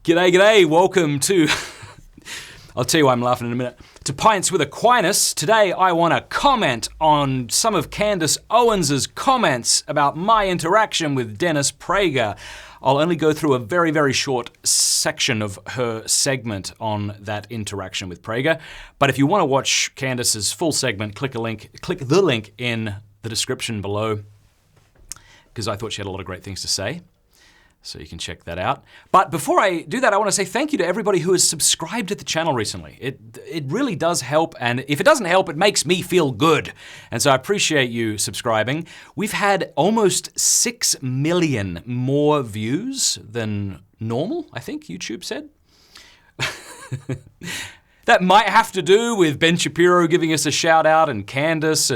G'day, g'day. Welcome to, I'll tell you why I'm laughing in a minute, to Pints with Aquinas. Today I want to comment on some of Candace Owens' comments about my interaction with Dennis Prager. I'll only go through a very, very short section of her segment on that interaction with Prager. But if you want to watch Candace's full segment, click the link in the description below, because I thought she had a lot of great things to say. So you can check that out. But before I do that, I want to say thank you to everybody who has subscribed to the channel recently. It really does help, and if it doesn't help, it makes me feel good. And so I appreciate you subscribing. We've had almost 6 million more views than normal, I think YouTube said. That might have to do with Ben Shapiro giving us a shout out and Candace,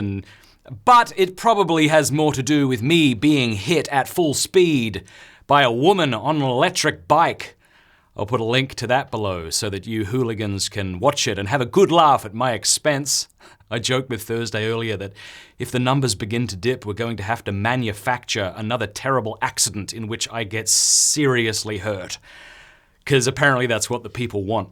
but it probably has more to do with me being hit at full speed by a woman on an electric bike. I'll put a link to that below so that you hooligans can watch it and have a good laugh at my expense. I joked with Thursday earlier that if the numbers begin to dip, we're going to have to manufacture another terrible accident in which I get seriously hurt. Because apparently that's what the people want.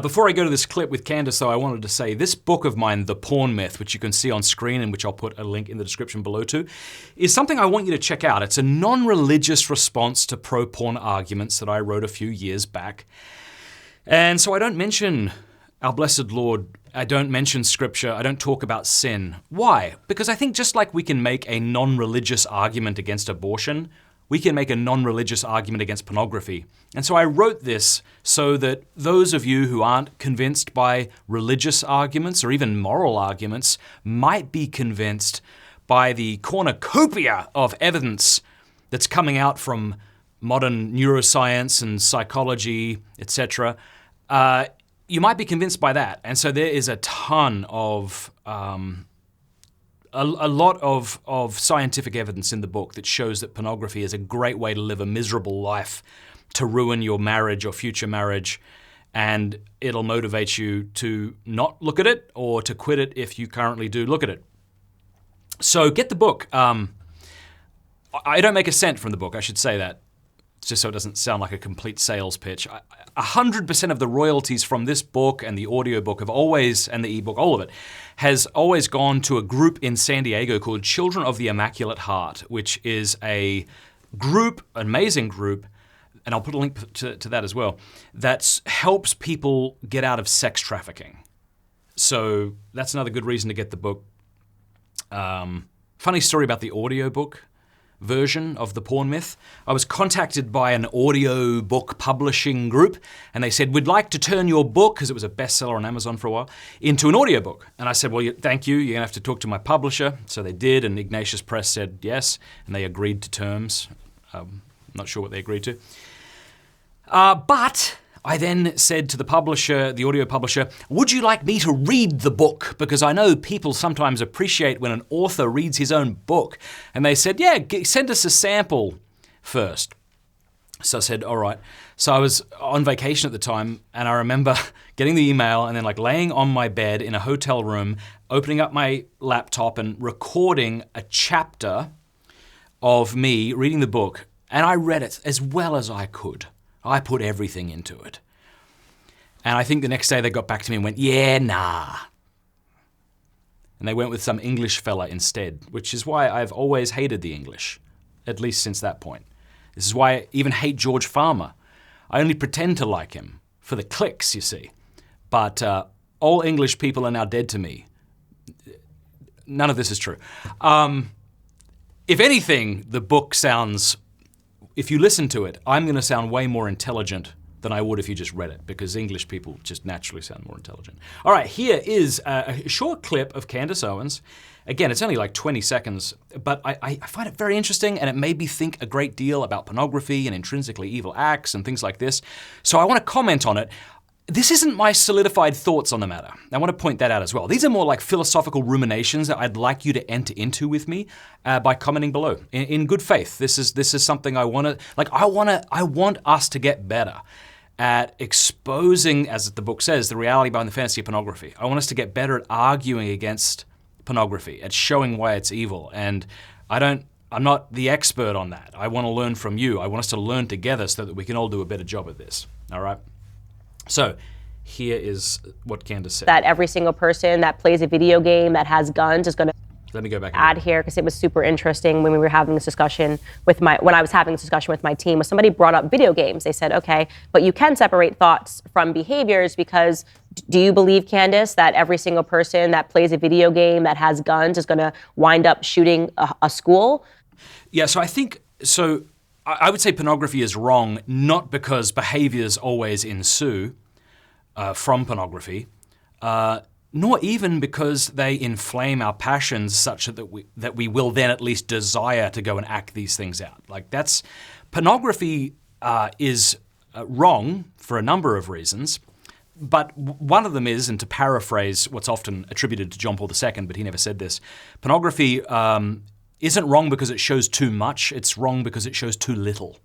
Before I go to this clip with Candace, though, I wanted to say this book of mine, The Porn Myth, which you can see on screen and which I'll put a link in the description below to, is something I want you to check out. It's a non-religious response to pro-porn arguments that I wrote a few years back. And so I don't mention our blessed Lord, I don't mention scripture, I don't talk about sin. Why? Because I think just like we can make a non-religious argument against abortion, we can make a non-religious argument against pornography. And so I wrote this so that those of you who aren't convinced by religious arguments or even moral arguments might be convinced by the cornucopia of evidence that's coming out from modern neuroscience and psychology, etc. You might be convinced by that. And so there is a ton of a lot of scientific evidence in the book that shows that pornography is a great way to live a miserable life, to ruin your marriage or future marriage, and it'll motivate you to not look at it or to quit it if you currently do look at it. So get the book. I don't make a cent from the book, I should say that, just so it doesn't sound like a complete sales pitch. 100% of the royalties from this book and the audiobook have always, and the ebook, all of it, has always gone to a group in San Diego called Children of the Immaculate Heart, which is a group, an amazing group, and I'll put a link to that as well, that helps people get out of sex trafficking. So that's another good reason to get the book. Funny story about the audiobook version of The Porn Myth. I was contacted by an audio book publishing group, and they said, we'd like to turn your book, because it was a bestseller on Amazon for a while, into an audiobook. And I said, well, thank you, you're gonna have to talk to my publisher. So they did, and Ignatius Press said yes, and they agreed to terms. Not sure what they agreed to. But I then said to the publisher, the audio publisher, would you like me to read the book? Because I know people sometimes appreciate when an author reads his own book. And they said, yeah, send us a sample first. So I said, all right. So I was on vacation at the time, and I remember getting the email and then like laying on my bed in a hotel room, opening up my laptop and recording a chapter of me reading the book. And I read it as well as I could. I put everything into it. And I think the next day they got back to me and went, yeah, nah. And they went with some English fella instead, which is why I've always hated the English, at least since that point. This is why I even hate George Farmer. I only pretend to like him for the clicks, you see. But all English people are now dead to me. None of this is true. If anything, the book sounds, if you listen to it, I'm going to sound way more intelligent than I would if you just read it, because English people just naturally sound more intelligent. All right, here is a short clip of Candace Owens. Again, it's only like 20 seconds, but I find it very interesting, and it made me think a great deal about pornography and intrinsically evil acts and things like this. So I want to comment on it. This isn't my solidified thoughts on the matter. I want to point that out as well. These are more like philosophical ruminations that I'd like you to enter into with me by commenting below in good faith. This is something I want to, like, I want us to get better at exposing, as the book says, the reality behind the fantasy of pornography. I want us to get better at arguing against pornography, at showing why it's evil. And I don't I'm not the expert on that. I want to learn from you. I want us to learn together so that we can all do a better job at this. All right? So here is what Candace said. That every single person that plays a video game that has guns is going to Let me go back add here, because it was super interesting when we were having this discussion when I was having this discussion with my team. Somebody brought up video games. They said, okay, but you can separate thoughts from behaviors, because do you believe, Candace, that every single person that plays a video game that has guns is going to wind up shooting a school? Yeah, so I would say pornography is wrong, not because behaviors always ensue from pornography, nor even because they inflame our passions such that we will then at least desire to go and act these things out. Like pornography is wrong for a number of reasons, but one of them is, and to paraphrase what's often attributed to John Paul II, but he never said this, pornography isn't wrong because it shows too much, it's wrong because it shows too little.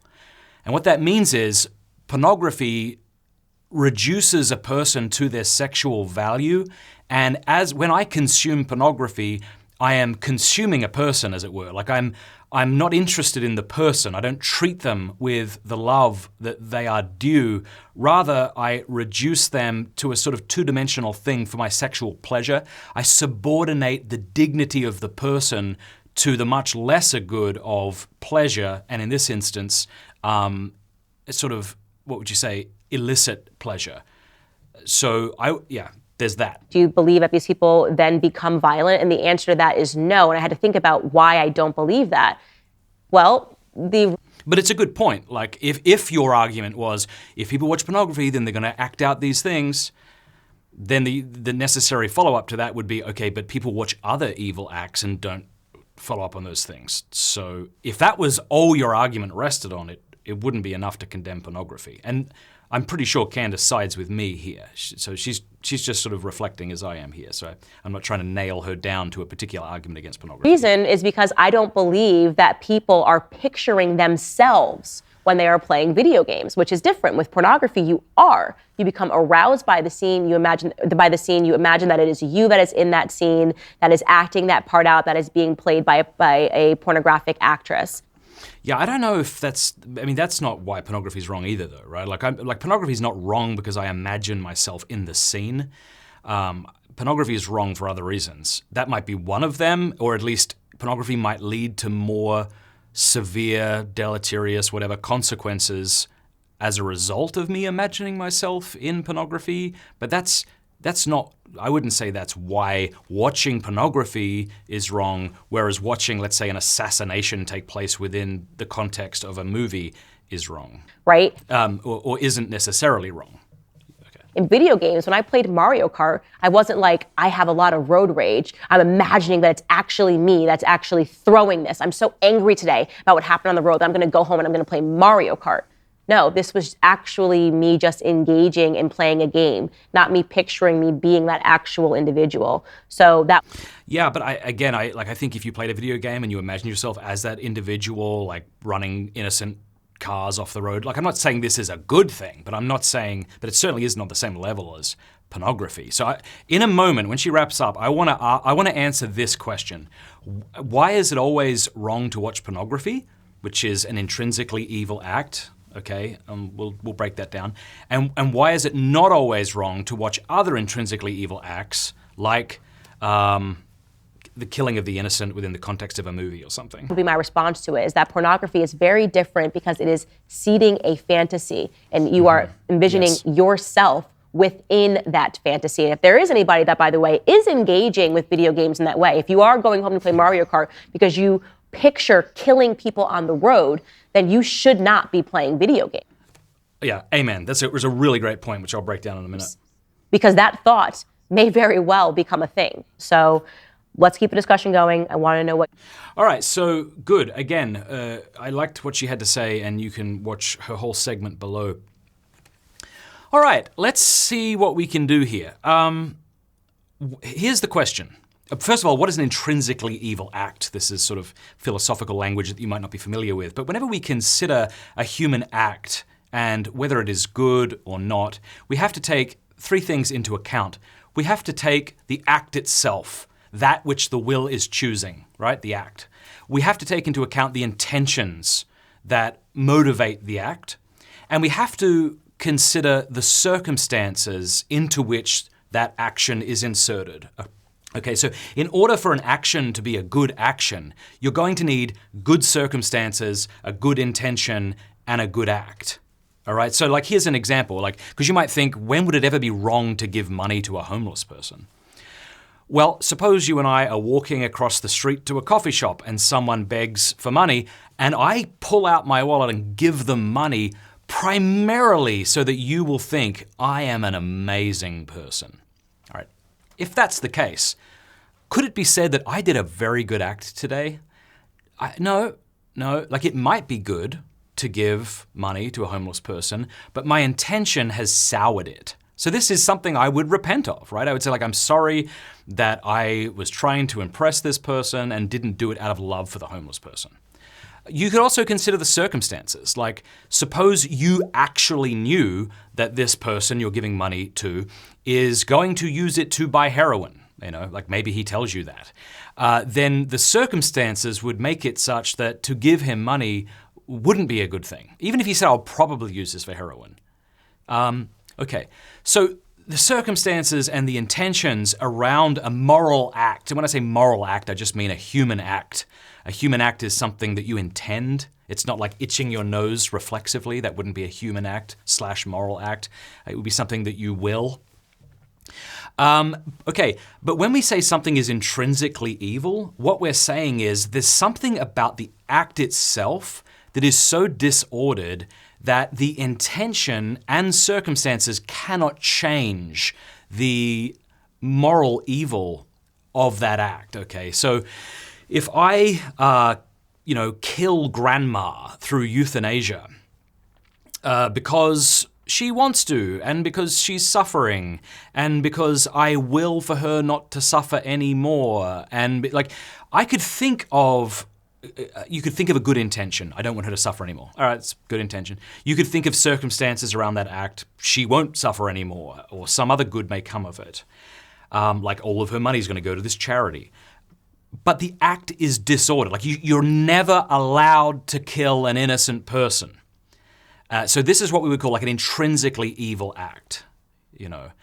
And what that means is pornography reduces a person to their sexual value, and when I consume pornography, I am consuming a person, as it were. Like I'm not interested in the person. I don't treat them with the love that they are due. Rather, I reduce them to a sort of two-dimensional thing for my sexual pleasure. I subordinate the dignity of the person to the much lesser good of pleasure, and in this instance, sort of, what would you say, illicit pleasure. So there's that. Do you believe that these people then become violent? And the answer to that is no. And I had to think about why I don't believe that. Well, But it's a good point. Like if your argument was, if people watch pornography, then they're going to act out these things, then the necessary follow-up to that would be, okay, but people watch other evil acts and don't follow up on those things. So if that was all your argument rested on, it wouldn't be enough to condemn pornography. And I'm pretty sure Candace sides with me here. So she's just sort of reflecting as I am here. So I'm not trying to nail her down to a particular argument against pornography. Reason is because I don't believe that people are picturing themselves when they are playing video games, which is different. With pornography, you become aroused by the scene. You imagine that it is you that is in that scene, that is acting that part out, that is being played by a pornographic actress. Yeah, I don't know if that's not why pornography is wrong either, though, right? Like pornography is not wrong because I imagine myself in the scene. Pornography is wrong for other reasons. That might be one of them, or at least pornography might lead to more severe, deleterious, whatever consequences as a result of me imagining myself in pornography. But that's not, I wouldn't say that's why watching pornography is wrong, whereas watching, let's say, an assassination take place within the context of a movie is wrong. Right. Or isn't necessarily wrong. Okay. In video games, when I played Mario Kart, I wasn't like, I have a lot of road rage. I'm imagining that it's actually me that's actually throwing this. I'm so angry today about what happened on the road that I'm going to go home and I'm going to play Mario Kart. No, this was actually me just engaging in playing a game, not me picturing me being that actual individual. So that. Yeah, but I think if you played a video game and you imagine yourself as that individual, like running innocent cars off the road, like I'm not saying this is a good thing, but I'm not saying that it certainly isn't on the same level as pornography. So in a moment, when she wraps up, I want to answer this question. Why is it always wrong to watch pornography, which is an intrinsically evil act? Okay, we'll break that down. And why is it not always wrong to watch other intrinsically evil acts, like the killing of the innocent within the context of a movie or something? Would be my response to it is that pornography is very different because it is seeding a fantasy, and you are envisioning yourself within that fantasy. And if there is anybody that, by the way, is engaging with video games in that way, if you are going home to play Mario Kart because you picture killing people on the road, then you should not be playing video games. Yeah, amen. It was a really great point, which I'll break down in a minute. Because that thought may very well become a thing. So let's keep the discussion going. I want to know what. All right, so good. Again, I liked what she had to say, and you can watch her whole segment below. All right, let's see what we can do here. Here's the question. First of all, what is an intrinsically evil act? This is sort of philosophical language that you might not be familiar with. But whenever we consider a human act and whether it is good or not, we have to take three things into account. We have to take the act itself, that which the will is choosing, right? The act. we have to take into account the intentions that motivate the act, and we have to consider the circumstances into which that action is inserted. Okay, so in order for an action to be a good action, you're going to need good circumstances, a good intention, and a good act. All right, so like here's an example, like because you might think, when would it ever be wrong to give money to a homeless person? Well, suppose you and I are walking across the street to a coffee shop and someone begs for money, and I pull out my wallet and give them money primarily so that you will think I am an amazing person. All right. If that's the case, could it be said that I did a very good act today? No. Like it might be good to give money to a homeless person, but my intention has soured it. So this is something I would repent of, right? I would say like, I'm sorry that I was trying to impress this person and didn't do it out of love for the homeless person. You could also consider the circumstances. Like, suppose you actually knew that this person you're giving money to is going to use it to buy heroin. Like maybe he tells you that. Then the circumstances would make it such that to give him money wouldn't be a good thing. Even if he said, I'll probably use this for heroin. Okay, so the circumstances and the intentions around a moral act, and when I say moral act, I just mean a human act. A human act is something that you intend. It's not like itching your nose reflexively. That wouldn't be a human act / moral act. It would be something that you will. Okay, but when we say something is intrinsically evil, what we're saying is there's something about the act itself that is so disordered that the intention and circumstances cannot change the moral evil of that act, okay? So if I, kill grandma through euthanasia because she wants to, and because she's suffering, and because I will for her not to suffer anymore, and like I could think of. You could think of a good intention. I don't want her to suffer anymore. All right, it's good intention. You could think of circumstances around that act. She won't suffer anymore, or some other good may come of it. Like all of her money is going to go to this charity. But the act is disordered. Like you're never allowed to kill an innocent person. So this is what we would call like an intrinsically evil act.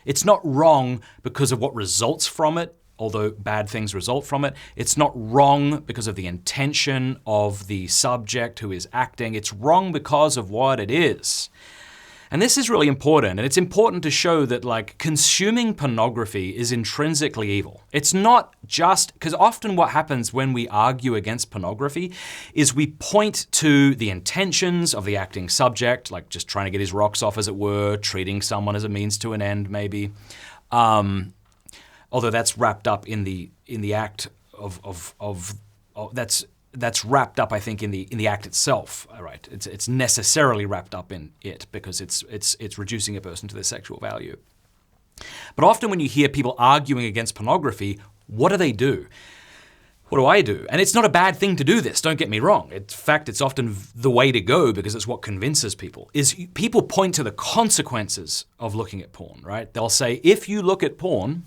It's not wrong because of what results from it, although bad things result from it. It's not wrong because of the intention of the subject who is acting. It's wrong because of what it is. And this is really important, and it's important to show that like consuming pornography is intrinsically evil. It's not just, because often what happens when we argue against pornography is we point to the intentions of the acting subject, like just trying to get his rocks off as it were, treating someone as a means to an end maybe. Although that's wrapped up in the act of that's wrapped up, I think, in the act itself. Right? It's necessarily wrapped up in it because it's reducing a person to their sexual value. But often when you hear people arguing against pornography, what do? What do I do? And it's not a bad thing to do this, don't get me wrong. In fact, it's often the way to go because it's what convinces people, is people point to the consequences of looking at porn, right? They'll say, if you look at porn,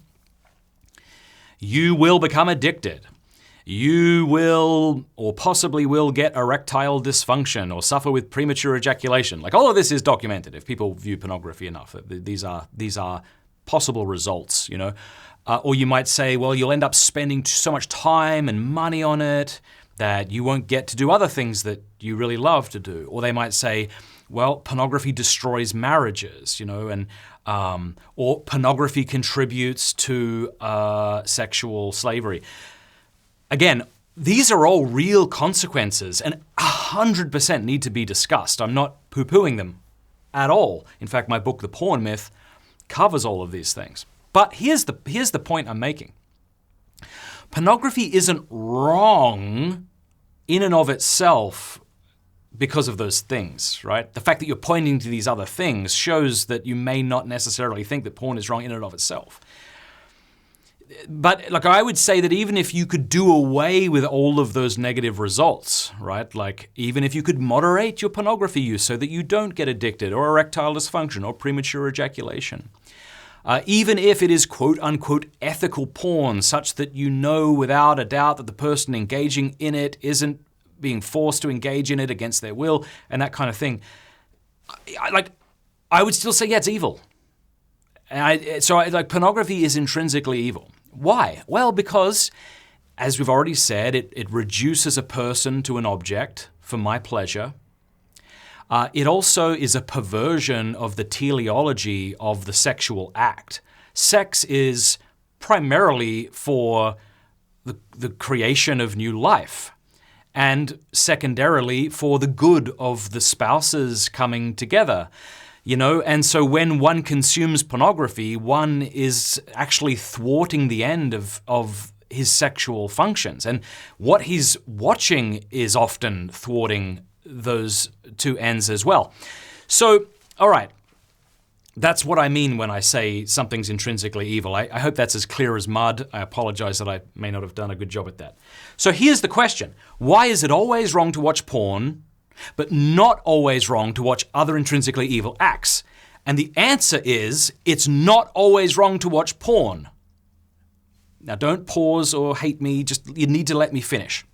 you will become addicted. You will, or possibly will, get erectile dysfunction or suffer with premature ejaculation. Like all of this is documented if people view pornography enough. These are possible results, Or you might say, well, you'll end up spending so much time and money on it that you won't get to do other things that you really love to do. Or they might say, well, pornography destroys marriages, or pornography contributes to sexual slavery. Again, these are all real consequences and 100% need to be discussed. I'm not poo-pooing them at all. In fact, my book, The Porn Myth, covers all of these things. But here's the point I'm making. Pornography isn't wrong in and of itself because of those things, right? The fact that you're pointing to these other things shows that you may not necessarily think that porn is wrong in and of itself. But I would say that even if you could do away with all of those negative results, right? Like even if you could moderate your pornography use so that you don't get addicted or erectile dysfunction or premature ejaculation, even if it is quote-unquote ethical porn, such that you know without a doubt that the person engaging in it isn't being forced to engage in it against their will, and that kind of thing. I would still say, yeah, it's evil. Pornography is intrinsically evil. Why? Well, because, as we've already said, it reduces a person to an object for my pleasure. It also is a perversion of the teleology of the sexual act. Sex is primarily for the creation of new life, and secondarily for the good of the spouses coming together. And so when one consumes pornography, one is actually thwarting the end of his sexual functions. And what he's watching is often thwarting those two ends as well. So, all right, that's what I mean when I say something's intrinsically evil. I hope that's as clear as mud. I apologize that I may not have done a good job at that. So here's the question. Why is it always wrong to watch porn, but not always wrong to watch other intrinsically evil acts? And the answer is, it's not always wrong to watch porn. Now don't pause or hate me, you need to let me finish.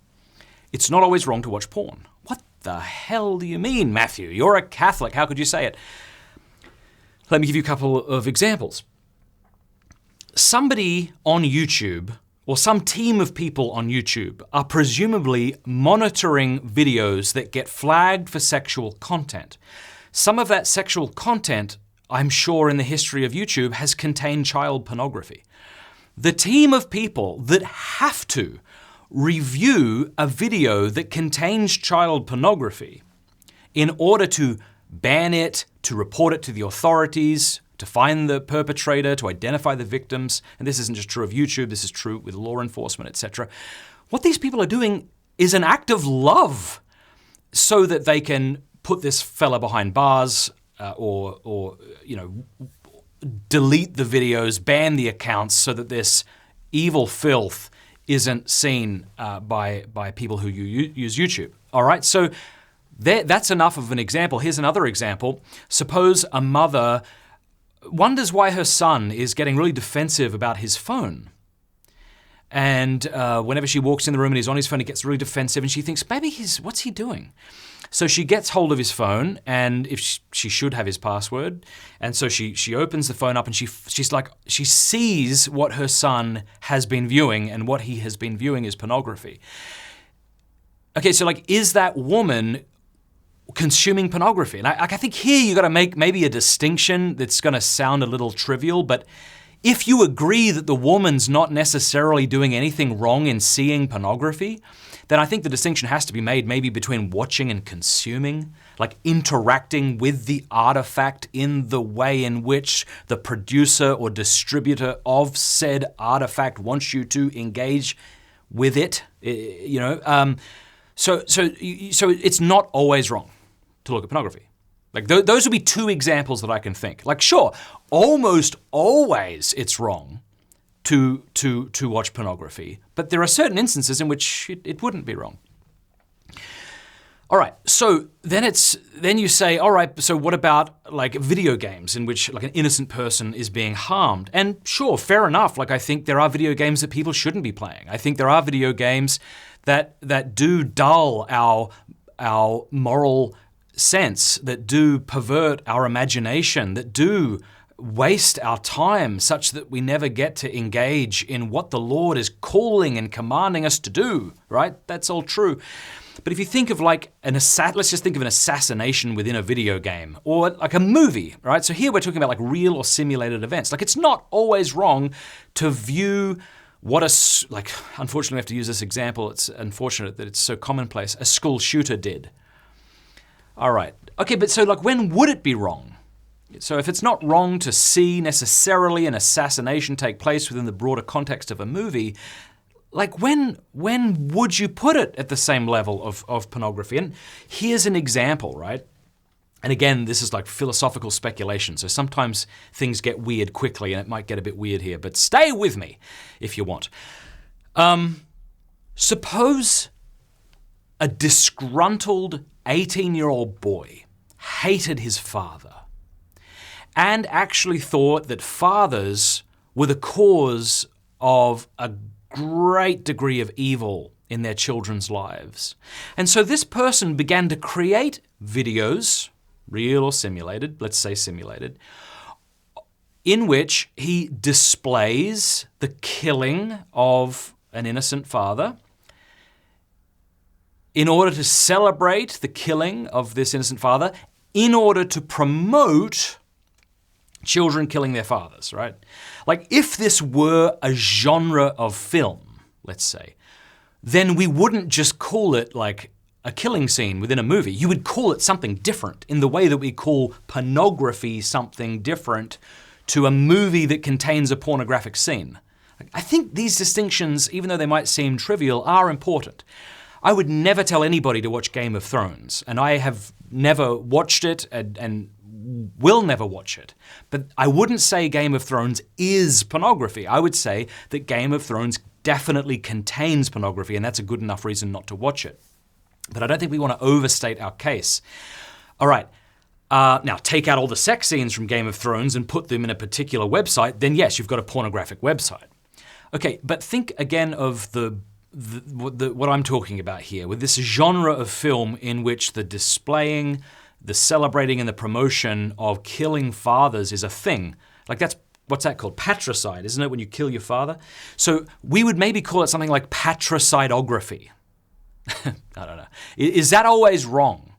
It's not always wrong to watch porn. What the hell do you mean, Matthew? You're a Catholic, how could you say it? Let me give you a couple of examples. Somebody on YouTube, or some team of people on YouTube, are presumably monitoring videos that get flagged for sexual content. Some of that sexual content, I'm sure in the history of YouTube, has contained child pornography. The team of people that have to review a video that contains child pornography in order to ban it, to report it to the authorities, to find the perpetrator, to identify the victims, and this isn't just true of YouTube, this is true with law enforcement, etc. What these people are doing is an act of love so that they can put this fella behind bars or delete the videos, ban the accounts so that this evil filth isn't seen by people who use YouTube. All right, so that's enough of an example. Here's another example. Suppose a mother wonders why her son is getting really defensive about his phone. And whenever she walks in the room and he's on his phone, he gets really defensive and she thinks, maybe what's he doing? So she gets hold of his phone, and if she should have his password, and so she opens the phone up and she sees what her son has been viewing, and what he has been viewing is pornography. Okay, so is that woman consuming pornography? And I think here you got to make maybe a distinction that's going to sound a little trivial, but if you agree that the woman's not necessarily doing anything wrong in seeing pornography, then I think the distinction has to be made maybe between watching and consuming, like interacting with the artifact in the way in which the producer or distributor of said artifact wants you to engage with it. So it's not always wrong to look at pornography. Those would be two examples that I can think. Sure, almost always it's wrong to watch pornography, but there are certain instances in which it wouldn't be wrong. All right, so then you say, all right, so what about video games in which an innocent person is being harmed? And sure, fair enough. I think there are video games that people shouldn't be playing. I think there are video games that do dull our moral sense, that do pervert our imagination, that do waste our time such that we never get to engage in what the Lord is calling and commanding us to do, right? That's all true. But if you think of let's just think of an assassination within a video game or a movie, right? So here we're talking about real or simulated events. It's not always wrong to view what unfortunately I have to use this example, it's unfortunate that it's so commonplace, a school shooter did. All right, okay, but so when would it be wrong? So if it's not wrong to see necessarily an assassination take place within the broader context of a movie, when would you put it at the same level of pornography? And here's an example, right? And again, this is philosophical speculation, so sometimes things get weird quickly, and it might get a bit weird here, but stay with me if you want. Suppose a disgruntled 18-year-old boy hated his father, and actually thought that fathers were the cause of a great degree of evil in their children's lives. And so this person began to create videos, real or simulated, let's say simulated, in which he displays the killing of an innocent father in order to celebrate the killing of this innocent father, in order to promote children killing their fathers, right? Like, if this were a genre of film, let's say, then we wouldn't just call it like a killing scene within a movie. You would call it something different in the way that we call pornography something different to a movie that contains a pornographic scene. I think these distinctions, even though they might seem trivial, are important. I would never tell anybody to watch Game of Thrones, and I have never watched it and will never watch it. But I wouldn't say Game of Thrones is pornography. I would say that Game of Thrones definitely contains pornography, and that's a good enough reason not to watch it. But I don't think we want to overstate our case. All right, now take out all the sex scenes from Game of Thrones and put them in a particular website, then yes, you've got a pornographic website. Okay, but think again of what I'm talking about here, with this genre of film in which the displaying, the celebrating, and the promotion of killing fathers is a thing. Like, what's that called? Patricide, isn't it, when you kill your father? So we would maybe call it something like patricidography. I don't know. Is that always wrong?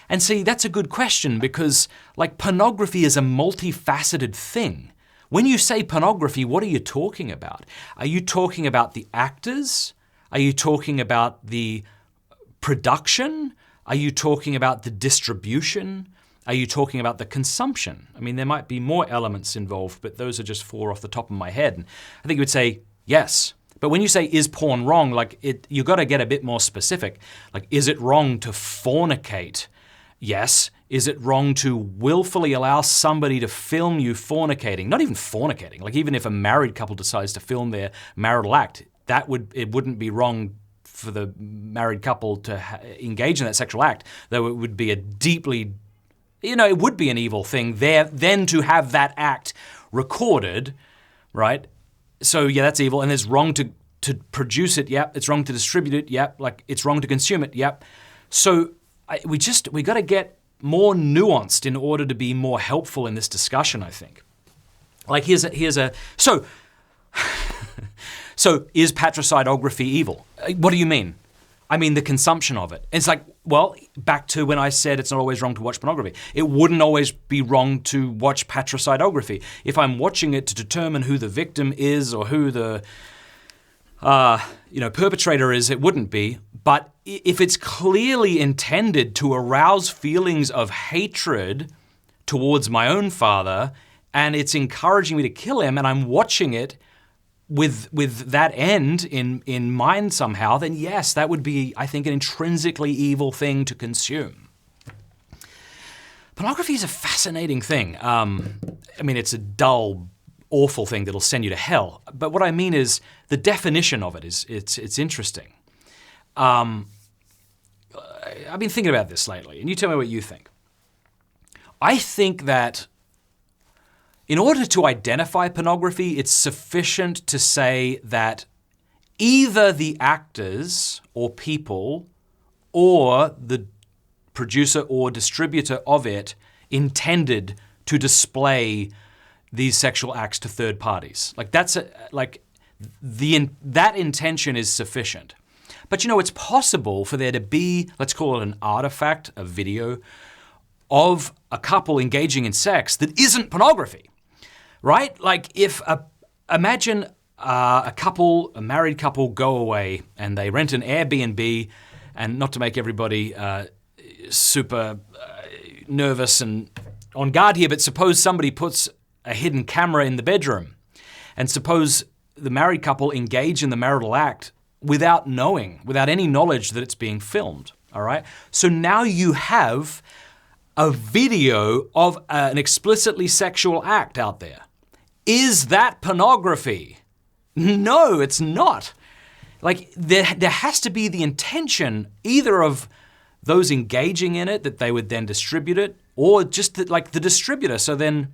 And see, that's a good question, because like, pornography is a multifaceted thing. When you say pornography, what are you talking about? Are you talking about the actors? Are you talking about the production? Are you talking about the distribution? Are you talking about the consumption? I mean, there might be more elements involved, but those are just 4 off the top of my head. And I think you would say yes. But when you say, is porn wrong, like, you got to get a bit more specific. Like, is it wrong to fornicate? Yes. Is it wrong to willfully allow somebody to film you fornicating? Not even fornicating. Like, even if a married couple decides to film their marital act, it wouldn't be wrong for the married couple to engage in that sexual act, though it would be a deeply, it would be an evil thing there then to have that act recorded, right? So yeah, that's evil, and it's wrong to produce it, yep. It's wrong to distribute it, yep. Like, it's wrong to consume it, yep. So we got to get more nuanced in order to be more helpful in this discussion, I think. Like, So is patricidography evil? What do you mean? I mean the consumption of it. It's like, well, back to when I said it's not always wrong to watch pornography. It wouldn't always be wrong to watch patricidography. If I'm watching it to determine who the victim is or who the perpetrator is, it wouldn't be. But if it's clearly intended to arouse feelings of hatred towards my own father, and it's encouraging me to kill him, and I'm watching it with that end in mind somehow, then yes, that would be, I think, an intrinsically evil thing to consume. Pornography is a fascinating thing. I mean, it's a dull, awful thing that'll send you to hell. But what I mean is the definition of it it's interesting. I've been thinking about this lately, and you tell me what you think. I think that in order to identify pornography, it's sufficient to say that either the actors or people or the producer or distributor of it intended to display these sexual acts to third parties. Like, that intention is sufficient. But it's possible for there to be, let's call it an artifact, a video of a couple engaging in sex that isn't pornography. Right? Like, imagine a married couple go away and they rent an Airbnb, and not to make everybody super nervous and on guard here, but suppose somebody puts a hidden camera in the bedroom, and suppose the married couple engage in the marital act without any knowledge that it's being filmed, all right? So now you have a video of an explicitly sexual act out there. Is that pornography? No, it's not. Like, there has to be the intention either of those engaging in it, that they would then distribute it, or just the distributor. So then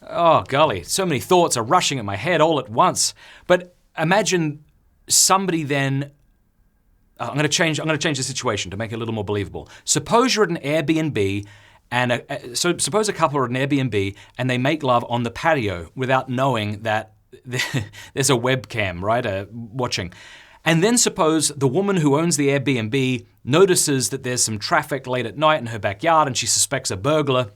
Oh, golly, so many thoughts are rushing at my head all at once. But imagine somebody then, I'm going to change the situation to make it a little more believable. Suppose you're at an Airbnb, and so suppose a couple are at an Airbnb and they make love on the patio without knowing that there's a webcam, right, watching. And then suppose the woman who owns the Airbnb notices that there's some traffic late at night in her backyard and she suspects a burglar.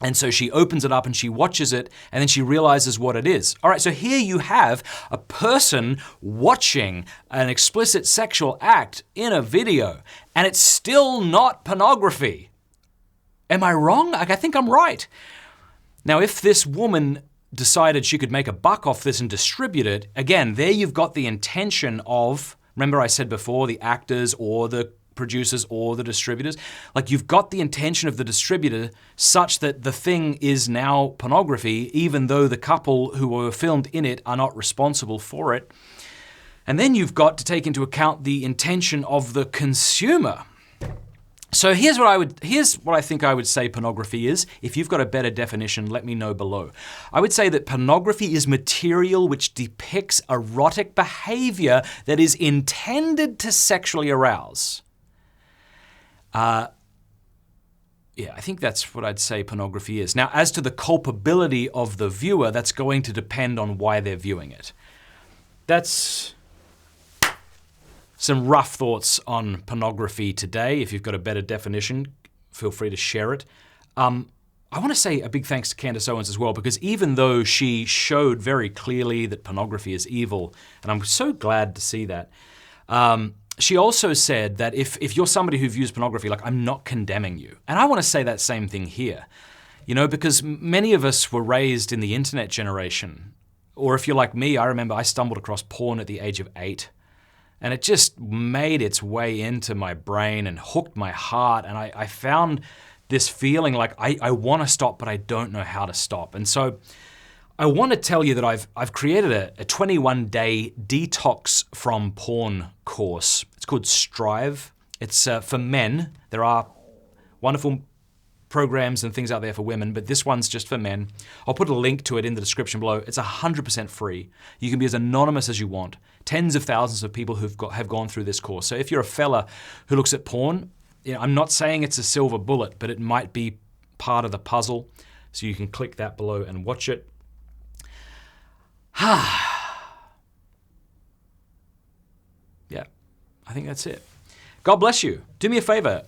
And so she opens it up and she watches it, and then she realizes what it is. All right, so here you have a person watching an explicit sexual act in a video, and it's still not pornography. Am I wrong? I think I'm right. Now, if this woman decided she could make a buck off this and distribute it, again, there you've got the intention of, remember I said before, the actors or the producers or the distributors. Like, you've got the intention of the distributor such that the thing is now pornography, even though the couple who were filmed in it are not responsible for it. And then you've got to take into account the intention of the consumer. So here's what I think I would say pornography is. If you've got a better definition, let me know below. I would say that pornography is material which depicts erotic behavior that is intended to sexually arouse. Yeah, I think that's what I'd say pornography is. Now, as to the culpability of the viewer, that's going to depend on why they're viewing it. That's some rough thoughts on pornography today. If you've got a better definition, feel free to share it. I want to say a big thanks to Candace Owens as well, because even though she showed very clearly that pornography is evil, and I'm so glad to see that, she also said that if you're somebody who views pornography, like, I'm not condemning you. And I want to say that same thing here, because many of us were raised in the internet generation. Or if you're like me, I remember I stumbled across porn at the age of 8. And it just made its way into my brain and hooked my heart. And I found this feeling like I want to stop, but I don't know how to stop. And so I want to tell you that I've created a 21-day detox from porn course. It's called Strive. It's for men. There are wonderful programs and things out there for women, but this one's just for men. I'll put a link to it in the description below. It's 100% free. You can be as anonymous as you want. Tens of thousands of people have gone through this course. So if you're a fella who looks at porn, I'm not saying it's a silver bullet, but it might be part of the puzzle. So you can click that below and watch it. Yeah, I think that's it. God bless you. Do me a favor,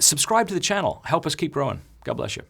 subscribe to the channel. Help us keep growing. God bless you.